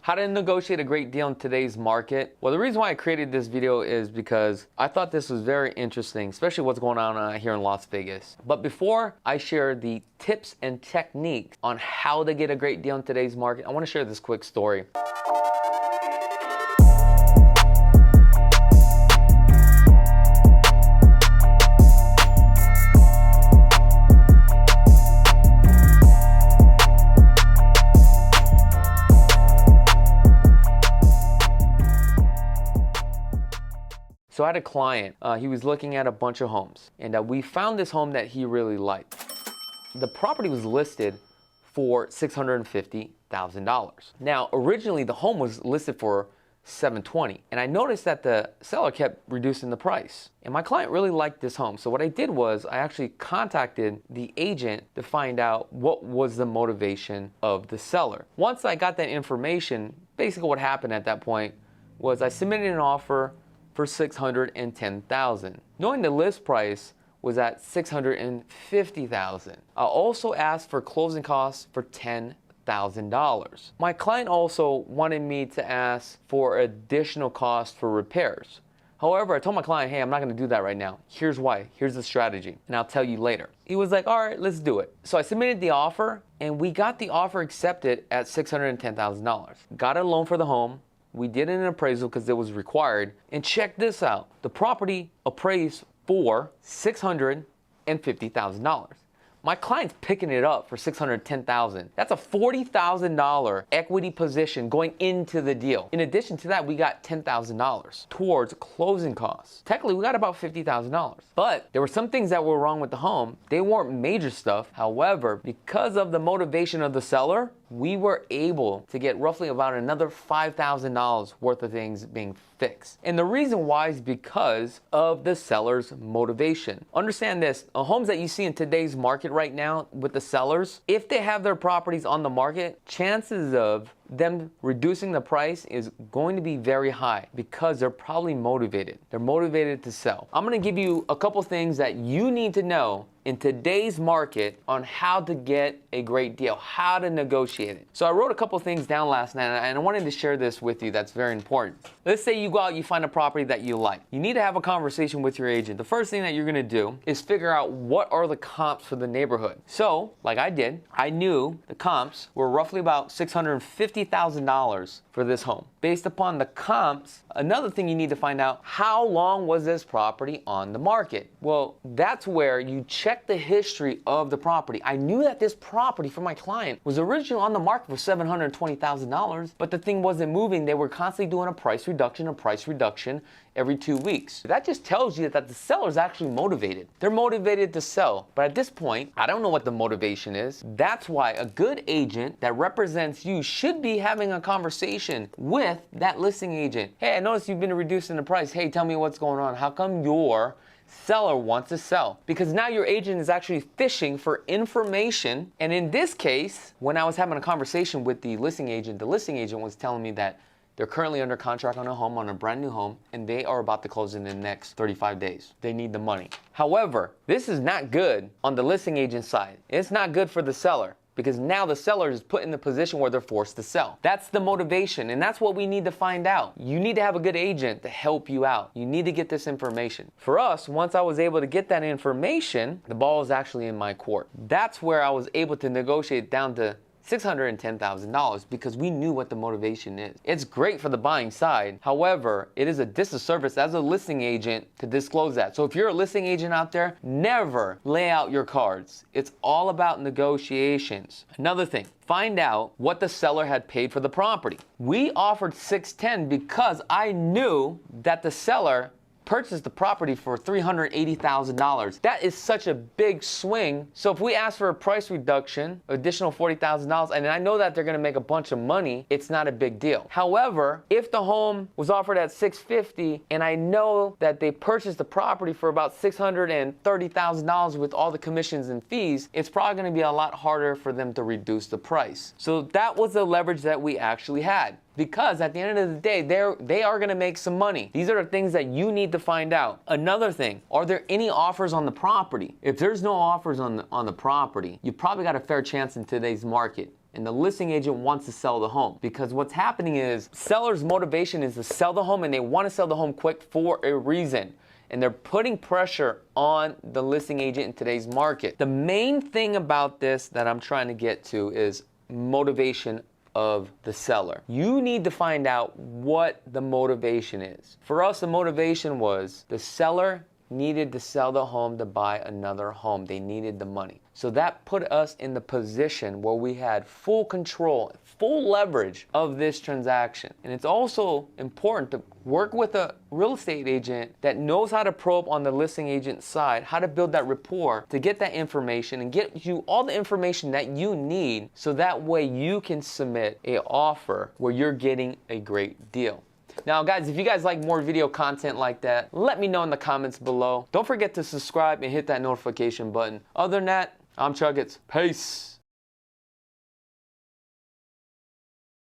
How to negotiate a great deal in today's market? Well, the reason why I created this video is because I thought this was very interesting, especially what's going on here in Las Vegas. But before I share the tips and techniques on how to get a great deal in today's market, I want to share this quick story. So I had a client, he was looking at a bunch of homes, and we found this home that he really liked. The property was listed for $650,000. Now, originally the home was listed for $720,000, and I noticed that the seller kept reducing the price. And my client really liked this home. So what I did was I actually contacted the agent to find out what was the motivation of the seller. Once I got that information, basically what happened at that point was I submitted an offer for $610,000, knowing the list price was at $650,000. I also asked for closing costs for $10,000. My client also wanted me to ask for additional costs for repairs. However, I told my client, hey, I'm not gonna do that right now. Here's why, here's the strategy, and I'll tell you later. He was like, all right, let's do it. So I submitted the offer, and we got the offer accepted at $610,000. Got a loan for the home. We did an appraisal because it was required. And check this out. The property appraised for $650,000. My client's picking it up for $610,000. That's a $40,000 equity position going into the deal. In addition to that, we got $10,000 towards closing costs. Technically, we got about $50,000. But there were some things that were wrong with the home. They weren't major stuff. However, because of the motivation of the seller, we were able to get roughly about another $5,000 worth of things being fixed. And the reason why is because of the seller's motivation. Understand this, homes that you see in today's market right now with the sellers, if they have their properties on the market, chances of them reducing the price is going to be very high because they're probably motivated. They're motivated to sell. I'm gonna give you a couple things that you need to know in today's market on how to get a great deal, how to negotiate it. So I wrote a couple things down last night and I wanted to share this with you that's very important. Let's say you go out, you find a property that you like. You need to have a conversation with your agent. The first thing that you're gonna do is figure out what are the comps for the neighborhood. So, like I did, I knew the comps were roughly about $650,000 for this home. Based upon the comps, another thing you need to find out, how long was this property on the market? Well, that's where you check the history of the property. I knew that this property for my client was originally on the market for $720,000, but the thing wasn't moving. They were constantly doing a price reduction every 2 weeks. That just tells you that the seller's actually motivated. They're motivated to sell. But at this point, I don't know what the motivation is. That's why a good agent that represents you should be having a conversation with that listing agent. Hey, I noticed you've been reducing the price. Hey, tell me what's going on. How come your seller wants to sell? Because now your agent is actually fishing for information. And in this case, when I was having a conversation with the listing agent was telling me that they're currently under contract on a home, on a brand new home, and they are about to close in the next 35 days. They need the money. However, this is not good on the listing agent side. It's not good for the seller, because now the seller is put in the position where they're forced to sell. That's the motivation, and that's what we need to find out. You need to have a good agent to help you out. You need to get this information. For us, once I was able to get that information, the ball is actually in my court. That's where I was able to negotiate down to $610,000 because we knew what the motivation is. It's great for the buying side. However, it is a disservice as a listing agent to disclose that. So if you're a listing agent out there, never lay out your cards. It's all about negotiations. Another thing, find out what the seller had paid for the property. We offered $610,000 because I knew that the seller purchased the property for $380,000. That is such a big swing. So if we ask for a price reduction, additional $40,000, and I know that they're gonna make a bunch of money, it's not a big deal. However, if the home was offered at $650,000 and I know that they purchased the property for about $630,000 with all the commissions and fees, it's probably gonna be a lot harder for them to reduce the price. So that was the leverage that we actually had. Because at the end of the day, they are gonna make some money. These are the things that you need to find out. Another thing, are there any offers on the property? If there's no offers on the property, you probably got a fair chance in today's market. and the listing agent wants to sell the home. Because what's happening is seller's motivation is to sell the home, and they want to sell the home quick for a reason. And they're putting pressure on the listing agent in today's market. The main thing about this that I'm trying to get to is motivation of the seller. You need to find out what the motivation is. For us, the motivation was the seller needed to sell the home to buy another home. They needed the money. So that put us in the position where we had full control, full leverage of this transaction. And it's also important to work with a real estate agent that knows how to probe on the listing agent side, how to build that rapport to get that information and get you all the information that you need, so that way you can submit an offer where you're getting a great deal. Now guys, if you guys like more video content like that, let me know in the comments below. Don't forget to subscribe and hit that notification button. Other than that, I'm Chakits. Peace.